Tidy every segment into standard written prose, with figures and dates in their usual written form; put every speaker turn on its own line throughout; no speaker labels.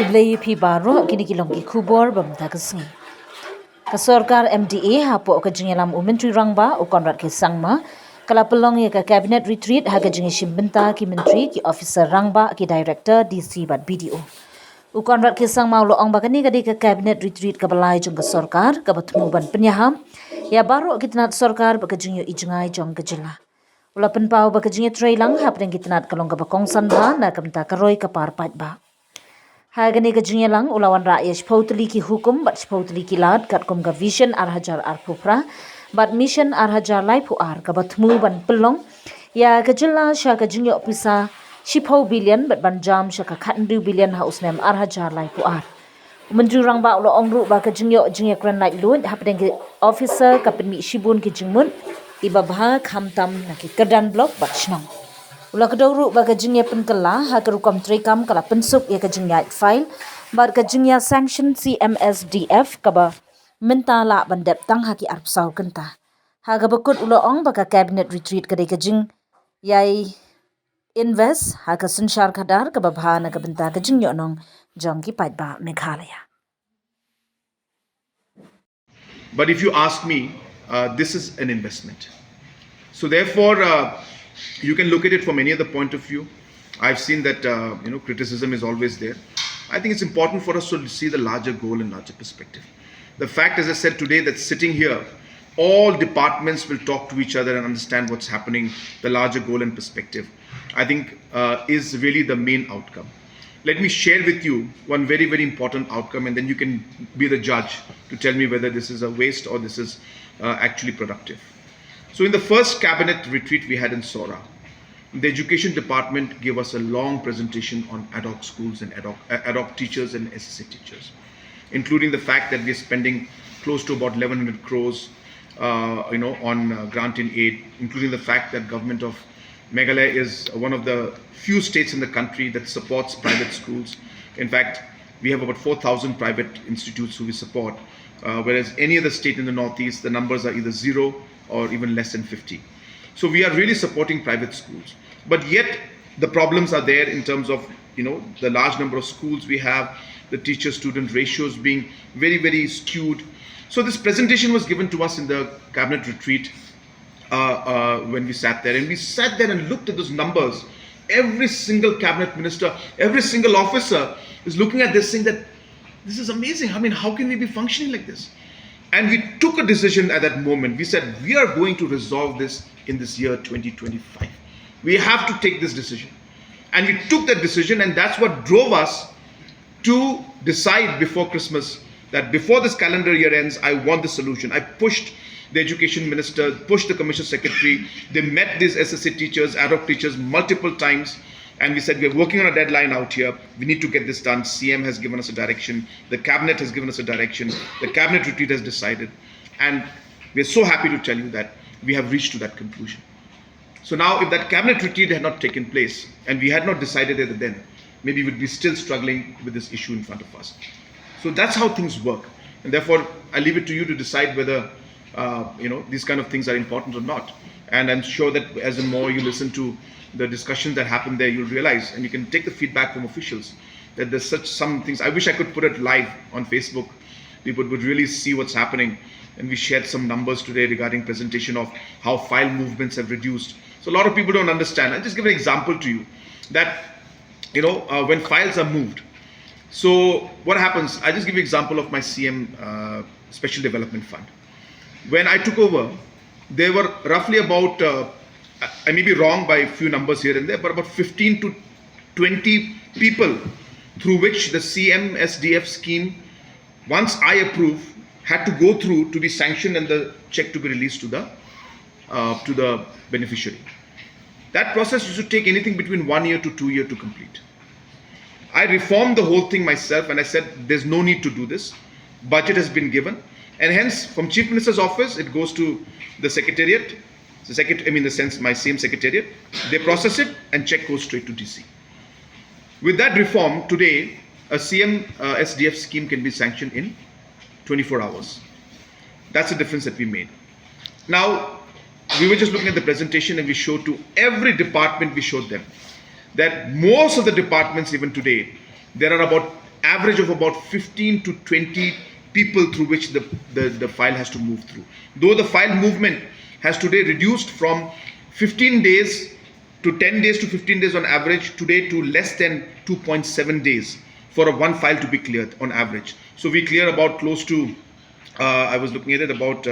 Kiblay pi baro kini kilong ki kubor bam tagasngi. Ka Sorkar MDA hapo ka jingalam Myntri rangba o konrat ke sangma kala pelong ye ka cabinet retreat ha ka jingi shimbenta ki Myntri ki officer rangba ki director DC bat BDO. U konrat ke sangma lo ong bakani ka di ka cabinet retreat ka balai jong ka Sorkar ka batmu ban penyaham ya baro kitnat Sorkar ba ka jingyo ijngai jong ka jila. Ula penpau ba ka jingyo trailang hap deng kitnat kalong ka bakong sanba na kamta karoi ka par paidbah. Hagani ka lang ulawan rakyat shpautli ki hukum bat shpautli ki lad kat kom ka vision arhajar arpupra bat mission arhajar laipu ar ka batmu ban pelong ya ka jilla sha ka jingyo pisa shipau billion bat ban jam sha ka khandu billion ha usnem arhajar laipu ar. Myntri rang ba ulo ongru ba ka jingyo kran naik luan hapdeng ki officer ka penmi shibun ki jingmun iba bha khamtam na ki kerdan blok bat shnong. Ula keduru ba ka jingya penkala ha ka rukam trekam kala pensuk ya ka jingya file ba ka jingya sanction CMSDF ka ba minta la bandep tang ha ki arpsau kenta ha ka bakut ula ong ba ka cabinet retreat ka de ka jing yai invest ha ka sunshar khadar ka ba bha na ka benta ka jingyo nong jong ki paidbah Meghalaya.
But if you ask me, this is an investment. So therefore, you can look at it from any other point of view. I've seen that criticism is always there. I think it's important for us to see the larger goal and larger perspective. The fact, as I said today, that sitting here, all departments will talk to each other and understand what's happening, the larger goal and perspective, I think is really the main outcome. Let me share with you one very, very important outcome, and then you can be the judge to tell me whether this is a waste or this is actually productive. So in the first cabinet retreat we had in Sora, the education department gave us a long presentation on ad hoc schools and ad hoc teachers and SSA teachers, including the fact that we are spending close to about 1100 crores on grant in aid, including the fact that government of Meghalaya is one of the few states in the country that supports private schools. In fact, we have about 4,000 private institutes who we support, whereas any other state in the northeast, the numbers are either 0 or even less than 50. So we are really supporting private schools. But yet the problems are there in terms of the large number of schools we have, the teacher-student ratios being very, very skewed. So this presentation was given to us in the cabinet retreat when we sat there. And we sat there and looked at those numbers. Every single cabinet minister, every single officer is looking at this saying that this is amazing. I mean, how can we be functioning like this? And we took a decision at that moment. We said, we are going to resolve this in this year 2025. We have to take this decision. And we took that decision, and that's what drove us to decide before Christmas that before this calendar year ends, I want the solution. I pushed the education minister, pushed the commission secretary. They met these SSA teachers, ad hoc teachers multiple times. And we said, we're working on a deadline out here. We need to get this done. CM has given us a direction. The cabinet has given us a direction. The cabinet retreat has decided. And we're so happy to tell you that we have reached to that conclusion. So now if that cabinet retreat had not taken place and we had not decided it then, maybe we'd be still struggling with this issue in front of us. So that's how things work. And therefore, I leave it to you to decide whether these kind of things are important or not. And I'm sure that as the more you listen to the discussions that happen there, you'll realize, and you can take the feedback from officials, that there's some things. I wish I could put it live on Facebook. People would really see what's happening. And we shared some numbers today regarding presentation of how file movements have reduced. So a lot of people don't understand. I'll just give an example to you that, when files are moved. So what happens? I'll just give you an example of my CM Special Development Fund. When I took over, there were roughly about, I may be wrong by a few numbers here and there, but about 15 to 20 people through which the CMSDF scheme, once I approve, had to go through to be sanctioned and the check to be released to the beneficiary. That process used to take anything between 1 year to 2 years to complete. I reformed the whole thing myself and I said there's no need to do this. Budget has been given, and hence from Chief Minister's office it goes to the secretariat. My same secretariat. They process it and check goes straight to DC. With that reform, today a CM SDF scheme can be sanctioned in 24 hours. That's the difference that we made. Now, we were just looking at the presentation and we showed to every department, we showed them that most of the departments even today, there are about average of about 15 to 20 people through which the file has to move through. Though the file movement has today reduced from 15 days to 10 days to 15 days on average today to less than 2.7 days for one file to be cleared on average. So we clear about close to, I was looking at it, about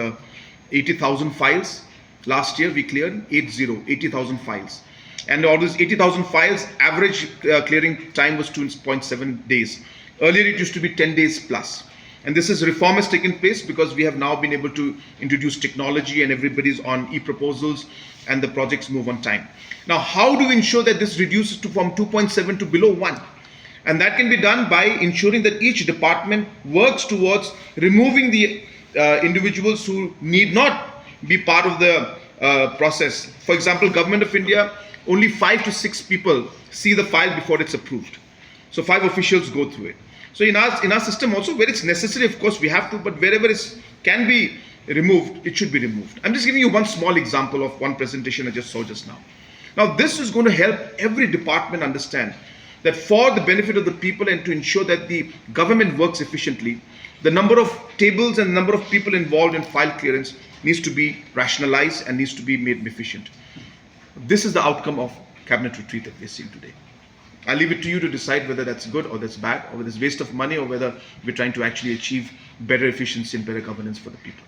80,000 files. Last year we cleared 80,000 files. And all these 80,000 files, average clearing time was 2.7 days. Earlier it used to be 10 days plus. And this is reform has taken place because we have now been able to introduce technology and everybody's on e-proposals and the projects move on time. Now, how do we ensure that this reduces from 2.7 to below 1? And that can be done by ensuring that each department works towards removing the individuals who need not be part of the process. For example, Government of India, only 5 to 6 people see the file before it's approved. So 5 officials go through it. So in our system also, where it's necessary, of course, we have to, but wherever it can be removed, it should be removed. I'm just giving you one small example of one presentation I just saw just now. Now, this is going to help every department understand that for the benefit of the people and to ensure that the government works efficiently, the number of tables and the number of people involved in file clearance needs to be rationalized and needs to be made efficient. This is the outcome of cabinet retreat that we're seeing today. I'll leave it to you to decide whether that's good or that's bad, or whether it's waste of money, or whether we're trying to actually achieve better efficiency and better governance for the people.